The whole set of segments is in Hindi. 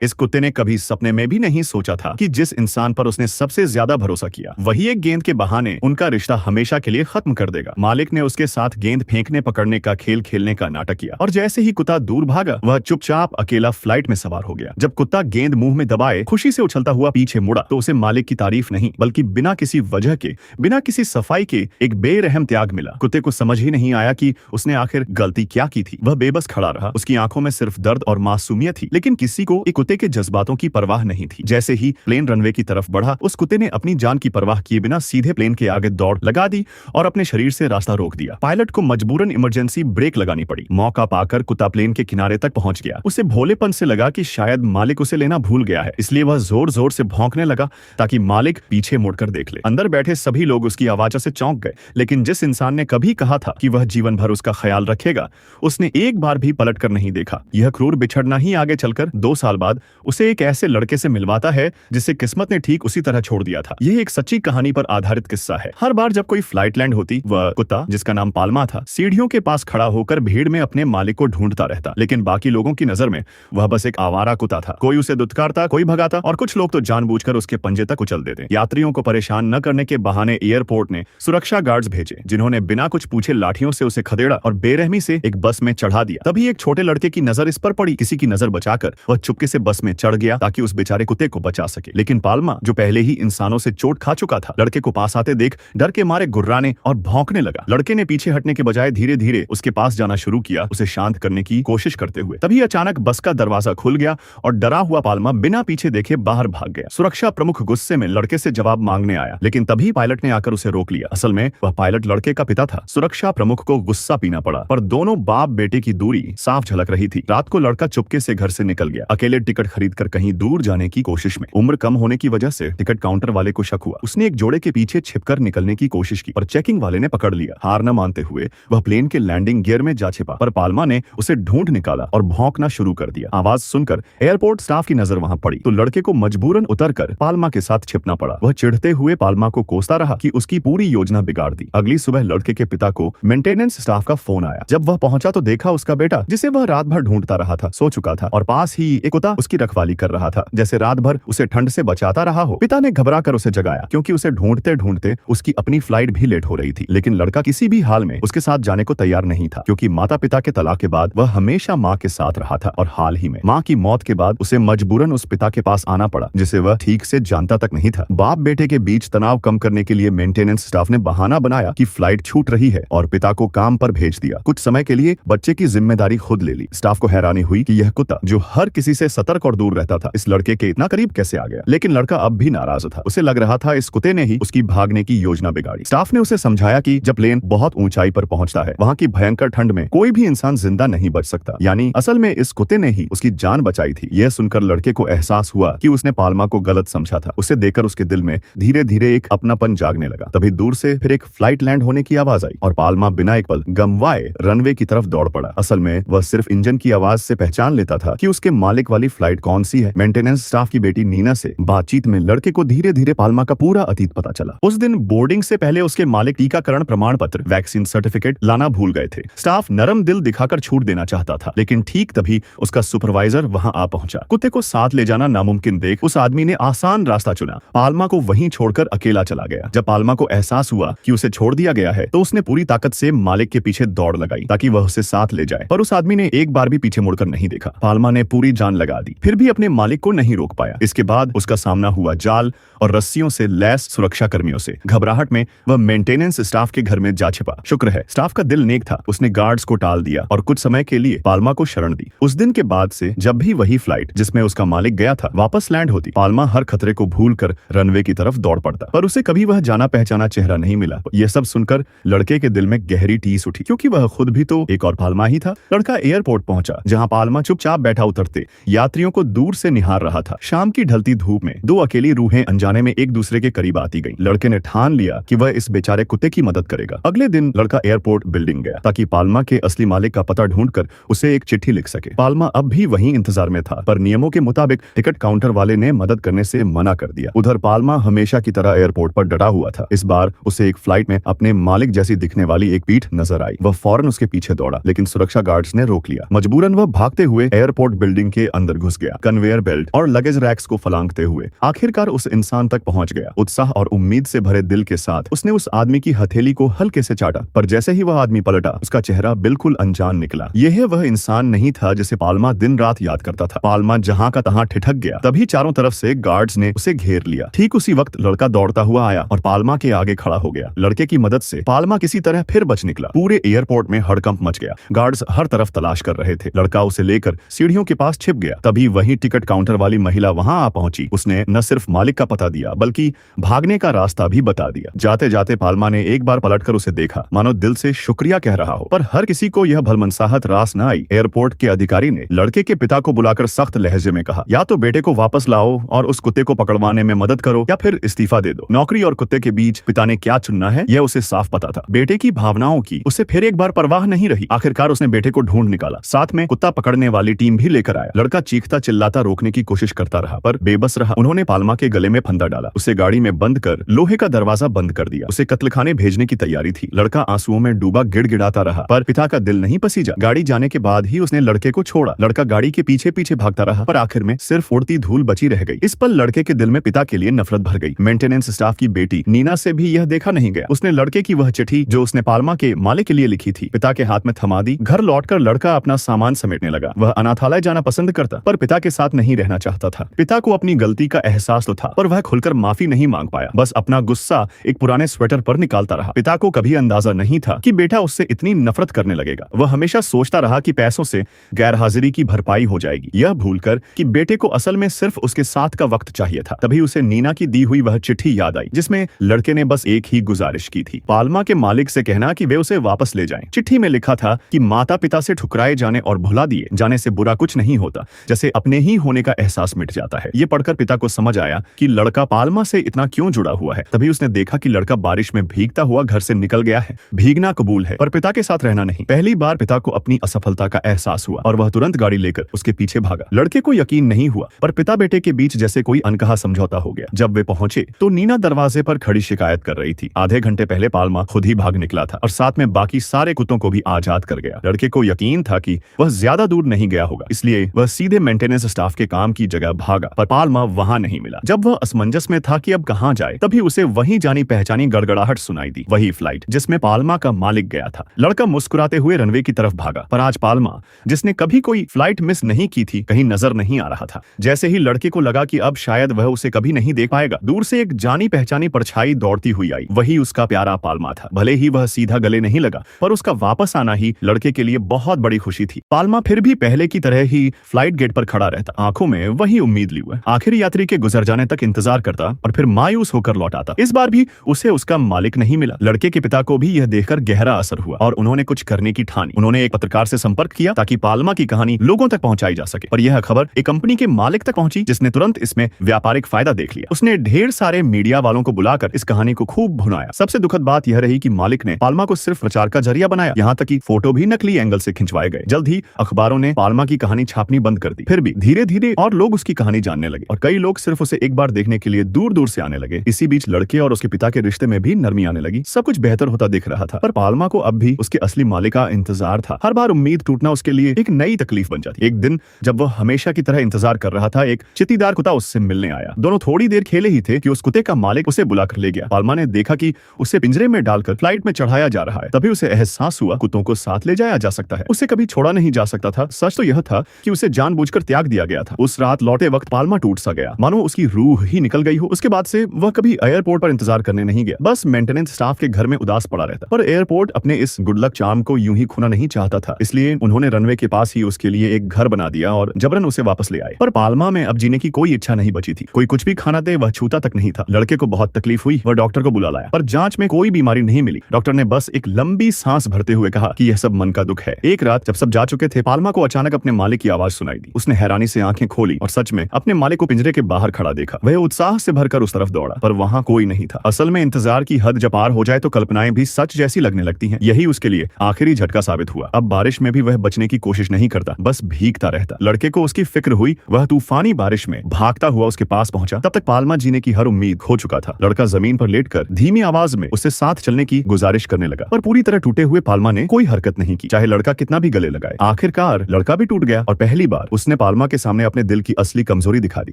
इस कुत्ते ने कभी सपने में भी नहीं सोचा था कि जिस इंसान पर उसने सबसे ज्यादा भरोसा किया वही एक गेंद के बहाने उनका रिश्ता हमेशा के लिए खत्म कर देगा। मालिक ने उसके साथ गेंद फेंकने पकड़ने का खेल खेलने का नाटक किया और जैसे ही कुत्ता दूर भागा वह चुपचाप अकेला फ्लाइट में सवार हो गया। जब कुत्ता गेंद मुंह में दबाए खुशी से उछलता हुआ पीछे मुड़ा तो उसे मालिक की तारीफ नहीं बल्कि बिना किसी वजह के, बिना किसी सफाई के एक बेरहम त्याग मिला। कुत्ते को समझ ही नहीं आया कि उसने आखिर गलती क्या की थी। वह बेबस खड़ा रहा, उसकी आंखों में सिर्फ दर्द और मासूमियत थी, लेकिन किसी को एक कुत्ते के जज्बातों की परवाह नहीं थी। जैसे ही प्लेन रनवे की तरफ बढ़ा उस कुत्ते ने अपनी जान की परवाह किए बिना सीधे प्लेन के आगे दौड़ लगा दी और अपने शरीर से रास्ता रोक दिया। पायलट को मजबूरन इमरजेंसी ब्रेक लगानी पड़ी। मौका पाकर कुत्ता प्लेन के किनारे तक पहुंच गया। उसे भोलेपन से लगा कि शायद मालिक उसे लेना भूल गया है, इसलिए वह जोर जोर से भौंकने लगा ताकि मालिक पीछे मुड़कर देख ले। अंदर बैठे सभी लोग उसकी आवाज से चौंक गए, लेकिन जिस इंसान ने कभी कहा था कि वह जीवन भर उसका ख्याल रखेगा उसने एक बार भी पलट कर नहीं देखा। यह क्रूर बिछड़ना ही आगे चलकर 2 साल बाद उसे एक ऐसे लड़के से मिलवाता है जिसे किस्मत ने ठीक उसी तरह छोड़ दिया था। यह एक सच्ची कहानी पर आधारित किस्सा है। हर बार जब कोई फ्लाइट लैंड होती वह कुत्ता, जिसका नाम पाल्मा था, सीढ़ियों के पास खड़ा होकर भीड़ में अपने मालिक को ढूंढता रहता, लेकिन बाकी लोगों की नजर में वह बस एक आवारा कुत्ता था। कोई उसे दुत्कारता, कोई भगाता और कुछ लोग तो जानबूझकर उसके पंजे तक उछल देते। यात्रियों को परेशान न करने के बहाने एयरपोर्ट ने सुरक्षा गार्ड्स भेजे जिन्होंने बिना कुछ पूछे लाठियों से उसे खदेड़ा और बेरहमी से एक बस में चढ़ा दिया। तभी एक छोटे लड़के की नजर इस पर पड़ी। किसी की नजर बचाकर वह चुपके से बस में चढ़ गया ताकि उस बेचारे कुत्ते को बचा सके। लेकिन पाल्मा, जो पहले ही इंसानों से चोट खा चुका था, लड़के को पास आते देख डर के मारे गुर्राने और भौंकने लगा। लड़के ने पीछे हटने के बजाय धीरे धीरे उसके पास जाना शुरू किया, उसे शांत करने की कोशिश करते हुए। तभी अचानक बस का दरवाजा खुल गया और डरा हुआ पाल्मा बिना पीछे देखे बाहर भाग गया। सुरक्षा प्रमुख गुस्से में लड़के से जवाब मांगने आया, लेकिन तभी पायलट ने आकर उसे रोक लिया। असल में वह पायलट लड़के का पिता था। सुरक्षा प्रमुख को गुस्सा पीना पड़ा, पर दोनों बाप बेटे की दूरी साफ झलक रही थी। रात को लड़का चुपके से घर से निकल गया, अकेले टिकट खरीदकर कहीं दूर जाने की कोशिश में। उम्र कम होने की वजह से टिकट काउंटर वाले को शक हुआ। उसने एक जोड़े के पीछे छिपकर निकलने की कोशिश की और चेकिंग वाले ने पकड़ लिया। हार न मानते हुए वह प्लेन के लैंडिंग गियर में जा छिपा, पर पाल्मा ने उसे ढूंढ निकाला और भौंकना शुरू कर दिया। आवाज सुनकर एयरपोर्ट स्टाफ की नजर वहां पड़ी तो लड़के को मजबूरन उतरकर पाल्मा के साथ छिपना पड़ा। वह चिढ़ते हुए पाल्मा को कोसता रहा कि उसकी पूरी योजना बिगाड़ दी। अगली सुबह लड़के के पिता को मेंटेनेंस स्टाफ का फोन आया। जब वह पहुंचा तो देखा उसका बेटा, जिसे वह रात भर ढूंढता रहा था, सो चुका था और पास ही एक कुत्ता उसकी रखवाली कर रहा था, जैसे रात भर उसे ठंड से बचाता रहा हो। पिता ने घबरा कर उसे जगाया क्योंकि उसे ढूंढते ढूंढते उसकी अपनी फ्लाइट भी लेट हो रही थी। लेकिन लड़का किसी भी हाल में उसके साथ जाने को तैयार नहीं था, क्योंकि माता पिता के तलाक के बाद वह हमेशा माँ के साथ रहा था और हाल ही में माँ की मौत के बाद उसे मजबूरन उस पिता के पास आना पड़ा जिसे वह ठीक से जानता तक नहीं था। बाप बेटे के बीच तनाव कम करने के लिए मेंटेनेंस स्टाफ ने बहाना बनाया कि फ्लाइट छूट रही है और पिता को काम पर भेज दिया। कुछ समय के लिए बच्चे की जिम्मेदारी खुद ले ली। स्टाफ को हैरानी हुई कि यह कुत्ता, जो हर किसी से सतर्क और दूर रहता था, इस लड़के के इतना करीब कैसे आ गया। लेकिन लड़का अब भी नाराज था। उसे लग रहा था इस कुत्ते ने ही उसकी भागने की योजना बिगाड़ी। स्टाफ ने उसे समझाया कि जब प्लेन बहुत ऊंचाई पर पहुंचता है वहां की भयंकर ठंड में कोई भी इंसान जिंदा नहीं बच सकता, यानी असल में इस कुत्ते ने ही उसकी जान बचाई थी। यह सुनकर लड़के को एहसास हुआ कि उसने पाल्मा को गलत समझा था। उसे देखकर उसके दिल में धीरे धीरे एक अपनापन जागने लगा। तभी दूर से फिर एक फ्लाइट लैंड होने की आवाज आई और पाल्मा बिना एक पल गंवाए रनवे की तरफ दौड़ पड़ा। असल में वह सिर्फ इंजन की आवाज से पहचान लेता था कि उसके मालिक वाली फ्लाइट कौन सी है। मेंटेनेंस स्टाफ की बेटी नीना से बातचीत में लड़के को धीरे धीरे पाल्मा का पूरा अतीत पता चला। उस दिन बोर्डिंग से पहले उसके मालिक टीकाकरण प्रमाण पत्र, वैक्सीन सर्टिफिकेट लाना भूल गए थे। स्टाफ नरम दिल दिखाकर छूट देना चाहता था, लेकिन ठीक तभी उसका सुपरवाइजर वहां आ पहुंचा। कुत्ते को साथ ले जाना नामुमकिन देख उस आदमी ने आसान रास्ता चुना। पाल्मा को वहीं छोड़कर अकेला चला गया। जब पाल्मा को एहसास हुआ कि उसे छोड़ दिया गया है तो उसने पूरी ताकत से मालिक के पीछे दौड़ लगाई ताकि वह उसे साथ ले जाए, पर उस आदमी ने एक बार भी पीछे मुड़कर नहीं देखा। पाल्मा ने पूरी जान लगा दी, फिर भी अपने मालिक को नहीं रोक पाया। इसके बाद उसका सामना हुआ जाल और रस्सियों से लैस सुरक्षा कर्मियों से। घबराहट में वह मेंटेनेंस स्टाफ के घर में जा छिपा। शुक्र है स्टाफ का दिल नेक था, उसने गार्ड्स को टाल दिया और कुछ समय के लिए पाल्मा को शरण दी। उस दिन के बाद से जब भी वही फ्लाइट जिसमें उसका मालिक गया था वापस लैंड होती, पाल्मा हर खतरे को भूलकर रनवे की तरफ दौड़ पड़ता, पर उसे कभी वह जाना पहचाना चेहरा नहीं मिला। यह सब सुनकर लड़के के दिल में गहरी टीस उठी, क्योंकि वह खुद भी तो एक और पाल्मा ही था। लड़का एयरपोर्ट पहुंचा, जहां पाल्मा चुपचाप बैठा उतरते यात्रियों को दूर से निहार रहा था। शाम की ढलती धूप में दो अकेली रूहें अनजाने में एक दूसरे के करीब आती गईं। लड़के ने ठान लिया कि वह इस बेचारे कुत्ते की मदद करेगा। अगले दिन लड़का एयरपोर्ट बिल्डिंग गया ताकि पाल्मा के असली मालिक का पता ढूंढकर उसे एक चिट्ठी लिख सके। पाल्मा अब भी वहीं इंतजार में था, पर नियमों के मुताबिक टिकट काउंटर वाले ने मदद करने से मना कर दिया। उधर पाल्मा हमेशा की तरह एयरपोर्ट पर डटा हुआ था। इस बार उसे एक फ्लाइट में अपने मालिक जैसी दिखने वाली एक पीठ नजर आई। वह फौरन उसके पीछे दौड़ा, लेकिन सुरक्षा गार्ड्स ने रोक लिया। मजबूरन वह भागते हुए एयरपोर्ट बिल्डिंग के अंदर घुस घुस गया, कन्वेयर बेल्ट और लगेज रैक्स को फलांगते हुए आखिरकार उस इंसान तक पहुंच गया। उत्साह और उम्मीद से भरे दिल के साथ उसने उस आदमी की हथेली को हल्के से चाटा, पर जैसे ही वह आदमी पलटा उसका चेहरा बिल्कुल अनजान निकला। यह वह इंसान नहीं था जिसे पाल्मा दिन रात याद करता था। पाल्मा जहां का तहां ठिठक गया। तभी चारों तरफ से गार्ड्स ने उसे घेर लिया। ठीक उसी वक्त लड़का दौड़ता हुआ आया और पाल्मा के आगे खड़ा हो गया। लड़के की मदद से पाल्मा किसी तरह फिर बच निकला। पूरे एयरपोर्ट में हड़कंप मच गया। गार्ड्स हर तरफ तलाश कर रहे थे। लड़का उसे लेकर सीढ़ियों के पास छिप गया। तभी वही टिकट काउंटर वाली महिला वहां आ पहुंची। उसने न सिर्फ मालिक का पता दिया बल्कि भागने का रास्ता भी बता दिया। जाते जाते पाल्मा ने एक बार पलटकर उसे देखा, मानो दिल से शुक्रिया कह रहा हो, पर हर किसी को यह भलमनसाहत रास न आई। एयरपोर्ट के अधिकारी ने लड़के के पिता को बुलाकर सख्त लहजे में कहा, या तो बेटे को वापस लाओ और उस कुत्ते को पकड़वाने में मदद करो या फिर इस्तीफा दे दो। नौकरी और कुत्ते के बीच पिता ने क्या चुनना है यह उसे साफ पता था। बेटे की भावनाओं की उसे फिर एक बार परवाह नहीं रही। आखिरकार उसने बेटे को ढूंढ निकाला, साथ में कुत्ता पकड़ने वाली टीम भी लेकर आया। लड़का चीखता चिल्लाता रोकने की कोशिश करता रहा पर बेबस रहा। उन्होंने पाल्मा के गले में फंदा डाला, उसे गाड़ी में बंद कर लोहे का दरवाजा बंद कर दिया। उसे कत्लखाने भेजने की तैयारी थी। लड़का आंसुओं में डूबा गिड़गिड़ाता रहा पर पिता का दिल नहीं पसीजा। गाड़ी जाने के बाद ही उसने लड़के को छोड़ा। लड़का गाड़ी के पीछे पीछे भागता रहा पर आखिर में सिर्फ उड़ती धूल बची रह गई। इस पल लड़के के दिल में पिता के लिए नफरत भर गई। मेंटेनेंस स्टाफ की बेटी नीना से भी यह देखा नहीं गया। उसने लड़के की वह चिट्ठी जो उसने पाल्मा के मालिक के लिए लिखी थी पिता के हाथ में थमा दी। घर लौटकर लड़का अपना सामान समेटने लगा। वह अनाथालय जाना पसंद करता पर पिता के साथ नहीं रहना चाहता था। पिता को अपनी गलती का एहसास तो था पर वह खुलकर माफी नहीं मांग पाया। बस अपना गुस्सा एक पुराने स्वेटर पर निकालता रहा। पिता को कभी अंदाजा नहीं था कि बेटा उससे इतनी नफरत करने लगेगा। वह हमेशा सोचता रहा कि पैसों से गैरहाजिरी की भरपाई हो जाएगी, यह भूलकर कि बेटे को असल में सिर्फ उसके साथ का वक्त चाहिए था। तभी उसे नीना की दी हुई वह चिट्ठी याद आई जिसमें लड़के ने बस एक ही गुजारिश की थी, पाल्मा के मालिक से कहना कि वे उसे वापस ले जाएं। चिट्ठी में लिखा था कि माता पिता से ठुकराए जाने और भुला दिए जाने से बुरा कुछ नहीं होता, जैसे अपने ही होने का एहसास मिट जाता है। ये पढ़कर पिता को समझ आया कि लड़का पाल्मा से इतना क्यों जुड़ा हुआ है। तभी उसने देखा कि लड़का बारिश में भीगता हुआ घर से निकल गया है। भीगना कबूल है पर पिता के साथ रहना नहीं। पहली बार पिता को अपनी असफलता का एहसास हुआ और वह तुरंत गाड़ी लेकर उसके पीछे भागा। लड़के को यकीन नहीं हुआ पर पिता बेटे के बीच जैसे कोई अनकहा समझौता हो गया। जब वे पहुंचे तो नीना दरवाजे पर खड़ी शिकायत कर रही थी। आधे घंटे पहले पाल्मा खुद ही भाग निकला था और साथ में बाकी सारे कुत्तों को भी आजाद कर गया। लड़के को यकीन था कि वह ज्यादा दूर नहीं गया होगा, इसलिए वह सीधे मेंटेनेंस स्टाफ के काम की जगह भागा पर पाल्मा वहां नहीं मिला। जब वह असमंजस में था कि अब कहां जाए तभी उसे वही जानी पहचानी गड़गड़ाहट सुनाई दी। वही फ्लाइट जिसमें पाल्मा का मालिक गया था। लड़का मुस्कुराते हुए रनवे की तरफ भागा पर आज पाल्मा जिसने कभी कोई फ्लाइट मिस नहीं की थी कहीं नजर नहीं आ रहा था। जैसे ही लड़के को लगा कि अब शायद वह उसे कभी नहीं देख पाएगा, दूर से एक जानी पहचानी परछाई दौड़ती हुई आई। वही उसका प्यारा पाल्मा था। भले ही वह सीधा गले नहीं लगा पर उसका वापस आना ही लड़के के लिए बहुत बड़ी खुशी थी। पाल्मा फिर भी पहले की तरह ही फ्लाइट गेट पर खड़ा रहता, आंखों में वही उम्मीद लिए हुए आखिरी यात्री के गुजर जाने तक इंतजार करता और फिर मायूस होकर लौट आता। इस बार भी उसे उसका मालिक नहीं मिला। लड़के के पिता को भी यह देखकर गहरा असर हुआ और उन्होंने कुछ करने की ठानी। उन्होंने एक पत्रकार से संपर्क किया ताकि पाल्मा की कहानी लोगों तक पहुंचाई जा सके। पर यह खबर एक कंपनी के मालिक तक पहुंची जिसने तुरंत इसमें व्यापारिक फायदा देख लिया। उसने ढेर सारे मीडिया वालों को बुलाकर इस कहानी को खूब भुनाया। सबसे दुखद बात यह रही कि मालिक ने पाल्मा को सिर्फ प्रचार का जरिया बनाया, यहाँ तक कि फोटो भी नकली एंगल से खिंचवाए गए। जल्द ही अखबारों ने पाल्मा की कहानी छापनी बंद कर दी। फिर भी धीरे धीरे और लोग उसकी कहानी जानने लगे और कई लोग सिर्फ उसे एक बार देखने के लिए दूर दूर से आने लगे। इसी बीच लड़के और उसके पिता के रिश्ते में भी नरमी आने लगी। सब कुछ बेहतर होता दिख रहा था पर पाल्मा को अब भी उसके असली मालिक का इंतजार था। हर बार उम्मीद टूटना उसके लिए एक नई तकलीफ बन जाती। एक दिन जब वह हमेशा की तरह इंतजार कर रहा था, एक चित्तीदार कुत्ता उससे मिलने आया। दोनों थोड़ी देर खेले ही थे कि उस कुत्ते का मालिक उसे बुलाकर ले गया। पाल्मा ने देखा कि उसे पिंजरे में डालकर फ्लाइट में चढ़ाया जा रहा है। तभी उसे एहसास हुआ कुत्तों को साथ ले जाया जा सकता है, उसे कभी छोड़ा नहीं जा सकता था। सच तो यह था कि उसे जानबूझकर त्याग दिया गया था। उस रात लौटे वक्त पाल्मा टूट सा गया, मानो उसकी रूह ही निकल गई हो। उसके बाद से वह कभी एयरपोर्ट पर इंतजार करने नहीं गया, बस मेंटेनेंस स्टाफ के घर में उदास पड़ा रहता। पर एयरपोर्ट अपने इस गुड लक चार्म को यूं ही खोना नहीं चाहता था, इसलिए उन्होंने रनवे के पास ही उसके लिए एक घर बना दिया और जबरन उसे वापस ले आए। पर पाल्मा में अब जीने की कोई इच्छा नहीं बची थी। कोई कुछ भी खाना दे वह छूता तक नहीं था। लड़के को बहुत तकलीफ हुई, वह डॉक्टर को बुला लाया पर जांच में कोई बीमारी नहीं मिली। डॉक्टर ने बस एक लंबी सांस भरते हुए कहा कि यह सब मन का दुख है। एक रात जब सब जा चुके थे, पाल्मा को अचानक अपने मालिक की आवाज सुनाई दी। उसने हैरानी से आंखें खोली और सच में अपने मालिक को पिंजरे के बाहर खड़ा देखा। वह उत्साह से भरकर उस तरफ दौड़ा पर वहां कोई नहीं था। असल में इंतजार की हद जब पार हो जाए तो कल्पनाएं भी सच जैसी लगने लगती हैं। यही उसके लिए आखिरी झटका साबित हुआ। अब बारिश में भी वह बचने की कोशिश नहीं करता, बस भीगता रहता। लड़के को उसकी फिक्र हुई। वह तूफानी बारिश में भागता हुआ उसके पास पहुंचा। तब तक पाल्मा जीने की हर उम्मीद खो चुका था। लड़का जमीन पर लेटकर धीमी आवाज में उससे साथ चलने की गुजारिश करने लगा पर पूरी तरह टूटे हुए पाल्मा ने कोई हरकत नहीं की, चाहे लड़का कितना भी गले लगाए। आखिरकार लड़का भी टूट गया और पहली बार उसने पाल्मा के सामने अपने दिल की असली कमजोरी दिखा दी।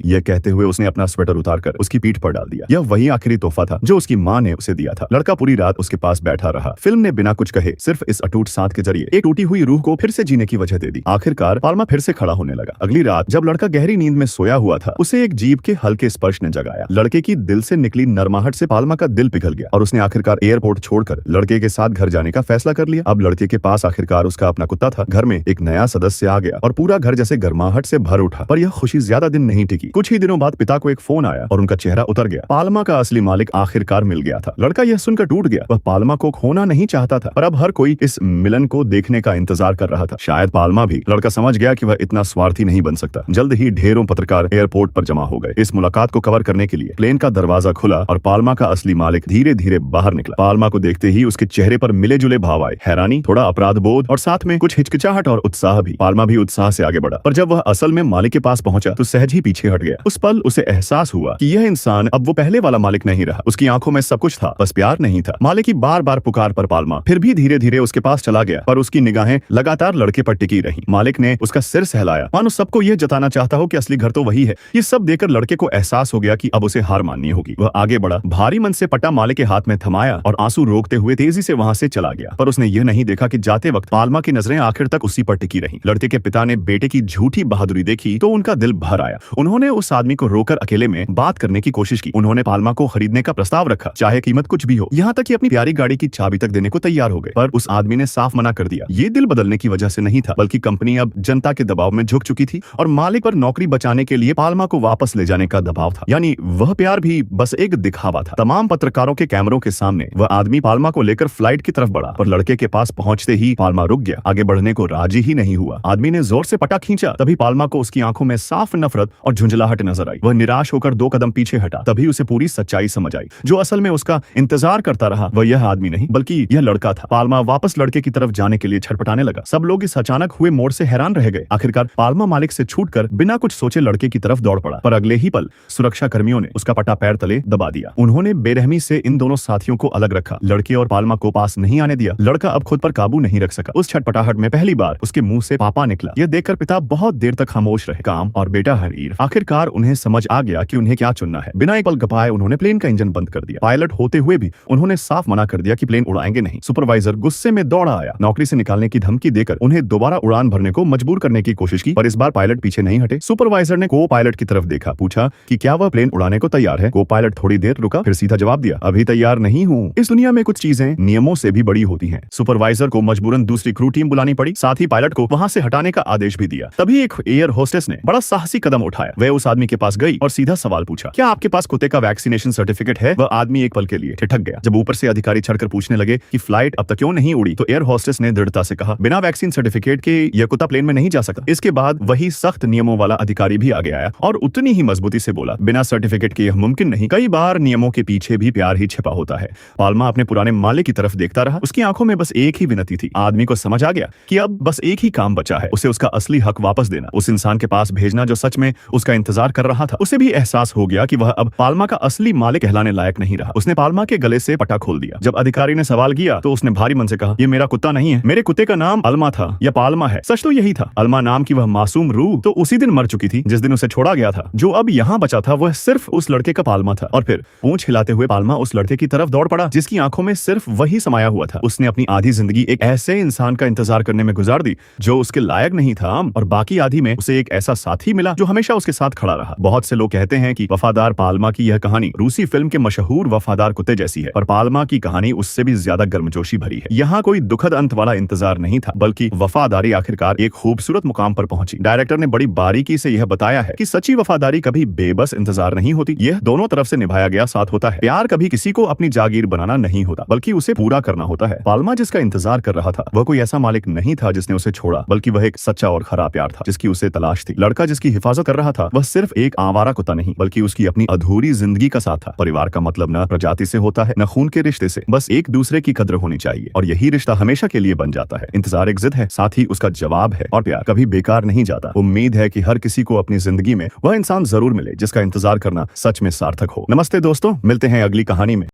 यह कहते हुए उसने अपना स्वेटर उतारकर उसकी पीठ पर डाल दिया। यह वही आखिरी तोहफा था जो उसकी माँ ने उसे दिया था। लड़का पूरी रात उसके पास बैठा रहा। फिल्म ने बिना कुछ कहे सिर्फ इस अटूट साथ के जरिए एक टूटी हुई रूह को फिर से जीने की वजह दे दी। आखिरकार पाल्मा फिर से खड़ा होने लगा। अगली रात जब लड़का गहरी नींद में सोया हुआ था, उसे एक जीभ के हल्के स्पर्श ने जगाया। लड़के की दिल से निकली नरमाहट से पाल्मा का दिल पिघल गया और उसने आखिरकार एयरपोर्ट छोड़कर लड़के के साथ घर जाने का फैसला कर लिया। अब लड़के के पास आखिरकार उसका अपना कुत्ता था। घर में एक नया सदस्य आ गया और पूरा घर जैसे गर्माहट से भर उठा। पर यह खुशी ज्यादा दिन नहीं टिकी। कुछ ही दिनों बाद पिता को एक फोन आया और उनका चेहरा उतर गया। पाल्मा का असली मालिक आखिरकार मिल गया था। लड़का यह सुनकर टूट गया। वह पाल्मा को खोना नहीं चाहता था, पर अब हर कोई इस मिलन को देखने का इंतजार कर रहा था। शायद पाल्मा भी। लड़का समझ गया कि वह इतना स्वार्थी नहीं बन सकता। जल्द ही ढेरों पत्रकार एयरपोर्ट पर जमा हो गए। इस मुलाकात को कवर करने के लिए प्लेन का दरवाजा खुला और पाल्मा का असली मालिक धीरे धीरे बाहर निकला। पाल्मा को देखते ही उसके चेहरे पर मिले जुले भाव आए, हैरानी, थोड़ा अपराध बोध और साथ में कुछ हिचकिचाहट और उत्साह भी। पाल्मा भी उत्साह से आगे बढ़ा, पर जब वह असल में मालिक के पास पहुंचा तो सहज ही पीछे हट गया। उस पल उसे एहसास हुआ कि यह इंसान अब वो पहले वाला मालिक नहीं रहा। उसकी आंखों में सब कुछ था, बस प्यार नहीं था। मालिक की बार बार पुकार पर पाल्मा फिर भी धीरे धीरे उसके पास चला गया, पर उसकी निगाहें लगातार लड़के पर टिकी रहीं। मालिक ने उसका सिर सहलाया, मानो सबको यह जताना चाहता हो कि असली घर तो वही है। ये सब देखकर लड़के को एहसास हो गया कि अब उसे हार माननी होगी। वह आगे बढ़ा, भारी मन से पट्टा मालिक के हाथ में थमाया और आंसू रोकते हुए तेजी से वहां से चला गया। पर उसने यह नहीं देखा कि जाते वक्त पाल्मा की नजरें आखिर तक उसी पर टिकी रहीं। लड़के के पिता ने बेटे की झूठी बहादुरी देखी तो उनका दिल भर आया। उन्होंने उस आदमी को रोकर अकेले में बात करने की कोशिश की। उन्होंने पाल्मा को खरीदने का प्रस्ताव रखा, चाहे कीमत कुछ भी हो। यहाँ तक कि अपनी प्यारी गाड़ी की चाबी तक देने को तैयार हो गए, पर उस आदमी ने साफ मना कर दिया। ये दिल बदलने की वजह से नहीं था, बल्कि कंपनी अब जनता के दबाव में झुक चुकी थी और मालिक पर नौकरी बचाने के लिए पाल्मा को वापस ले जाने का दबाव था। यानी वह प्यार भी बस एक दिखावा था। तमाम पत्रकारों के कैमरों के सामने वह आदमी पाल्मा को लेकर फ्लाइट की तरफ बढ़ा, पर लड़के के पास पहुंचते ही पाल्मा रुक गया। आगे बढ़ने को राजी ही नहीं हुआ। आदमी ने जोर से पटा खींचा, तभी पाल्मा को उसकी आंखों में साफ नफरत और झुंझलाहट नजर आई। वह निराश होकर 2 कदम पीछे हटा। तभी उसे पूरी सच्चाई समझ आई। जो असल में उसका इंतजार करता रहा वह यह आदमी नहीं बल्कि यह लड़का था। पाल्मा वापस लड़के की तरफ जाने के लिए छटपटाने लगा। सब लोग इस अचानक हुए मोड़ से हैरान रह गए। आखिरकार पाल्मा मालिक से छूटकर बिना कुछ सोचे लड़के की तरफ दौड़ पड़ा, पर अगले ही पल सुरक्षा कर्मियों ने उसका पटा पैर तले दबा दिया। उन्होंने बेरहमी से इन दोनों साथियों को अलग रखा, लड़के और पाल्मा को पास नहीं आने दिया। लड़का अब खुद पर काबू नहीं रख सका। उस छटपटाहट में पहली बार उसके मुंह से पापा निकला। यह देखकर पिता बहुत देर तक खामोश रहे। काम और बेटा हरीर। आखिरकार उन्हें समझ आ गया कि उन्हें क्या चुनना है। बिना एक पल गपाए उन्होंने प्लेन का इंजन बंद कर दिया। पायलट होते हुए भी उन्होंने साफ मना कर दिया कि प्लेन उड़ाएंगे नहीं। सुपरवाइजर गुस्से में दौड़ा आया। नौकरी से निकालने की धमकी देकर उन्हें दोबारा उड़ान भरने को मजबूर करने की कोशिश की, पर इस बार पायलट पीछे नहीं हटे। सुपरवाइजर ने को पायलट की तरफ देखा, पूछा कि क्या वह प्लेन उड़ाने को तैयार है। को पायलट थोड़ी देर रुका, फिर सीधा जवाब दिया, अभी तैयार नहीं हूँ। इस दुनिया में कुछ चीजें नियमों से भी बड़ी होती हैं। सुपरवाइजर को मजबूरन दूसरी क्रू टीम बुलानी पड़ी। साथ ही पायलट को वहां से हटाने का आदेश भी दिया। तभी एक एयर होस्टेस ने बड़ा साहसी कदम उठाया। वह उस आदमी के पास गई और सीधा सवाल पूछा, क्या आपके पास कुत्ते का वैक्सीनेशन सर्टिफिकेट है। वह आदमी एक पल के लिए ठिठक गया। जब ऊपर से अधिकारी चढ़कर पूछने लगे कि फ्लाइट अब तक क्यों नहीं उड़ी, तो एयर होस्टेस ने दृढ़ता से कहा, बिना वैक्सीन सर्टिफिकेट के यह कुत्ता प्लेन में नहीं जा सकता। इसके बाद वही सख्त नियमों वाला अधिकारी भी आगे आया और उतनी ही मजबूती से बोला, बिना सर्टिफिकेट के यह मुमकिन नहीं। कई बार नियमों के पीछे भी प्यार ही छिपा होता है। पाल्मा अपने पुराने मालिक की तरफ देखता रहा। उसकी आंखों में बस एक ही विनती थी। आदमी को समझ आ गया कि अब बस एक ही काम बचा है, उसे उसका असली हक वापस देना, उस इंसान के पास भेजना जो सच में उसका इंतजार कर रहा था। उसे भी एहसास हो गया कि वह अब पाल्मा का असली मालिक कहलाने लायक नहीं रहा। उसने पाल्मा के गले से पटा खोल दिया। जब अधिकारी ने सवाल किया तो उसने भारी मन से कहा, ये मेरा कुत्ता नहीं है, मेरे कुत्ते का नाम अल्मा था या पाल्मा है। सच तो यही था। अल्मा नाम की वह मासूम रूह तो उसी दिन मर चुकी थी जिस दिन उसे छोड़ा गया था। जो अब यहाँ बचा था वह सिर्फ उस लड़के का पाल्मा था। और फिर पूंछ हिलाते हुए पाल्मा उस लड़के की तरफ दौड़ पड़ा जिसकी आंखों में सिर्फ वही समाया हुआ था। उसने अपनी आधी जिंदगी एक ऐसे इंसान का इंतजार करने में गुजार दी जो उसके लायक नहीं था, और बाकी आधी में उसे एक ऐसा साथी मिला जो हमेशा उसके साथ खड़ा रहा। बहुत से लोग कहते हैं कि वफादार पाल्मा की यह कहानी रूसी फिल्म के मशहूर वफादार कुत्ते जैसी है, पर पाल्मा की कहानी उससे भी ज्यादा गर्मजोशी भरी है। यहाँ कोई दुखद अंत वाला इंतजार नहीं था, बल्कि वफादारी आखिरकार एक खूबसूरत मुकाम पर पहुंची। डायरेक्टर ने बड़ी बारीकी से यह बताया है कि सच्ची वफादारी कभी बेबस इंतजार नहीं होती, यह दोनों तरफ से निभाया गया साथ होता है। प्यार कभी किसी को अपनी जागीर बनाना नहीं होता, बल्कि उसे पूरा करना होता है। पाल्मा जिसका इंतजार कर रहा था वह कोई ऐसा मालिक नहीं था जिसने उसे छोड़ा, बल्कि वह एक सच्चा और खरा प्यार था जिसकी उसे तलाश थी। लड़का जिसकी हिफाजत कर रहा था वह सिर्फ एक आवारा कुत्ता नहीं, बल्कि उसकी अपनी अधूरी जिंदगी का साथ था। परिवार का मतलब न प्रजाति से होता है न खून के रिश्ते से, बस एक दूसरे की कद्र होनी चाहिए, और यही रिश्ता हमेशा के लिए बन जाता है। इंतजार एक जिद है, साथ ही उसका जवाब है, और प्यार कभी बेकार नहीं जाता। उम्मीद है कि हर किसी को अपनी जिंदगी में वह इंसान जरूर मिले जिसका इंतजार करना सच में सार्थक हो। नमस्ते दोस्तों, मिलते हैं अगली कहानी में।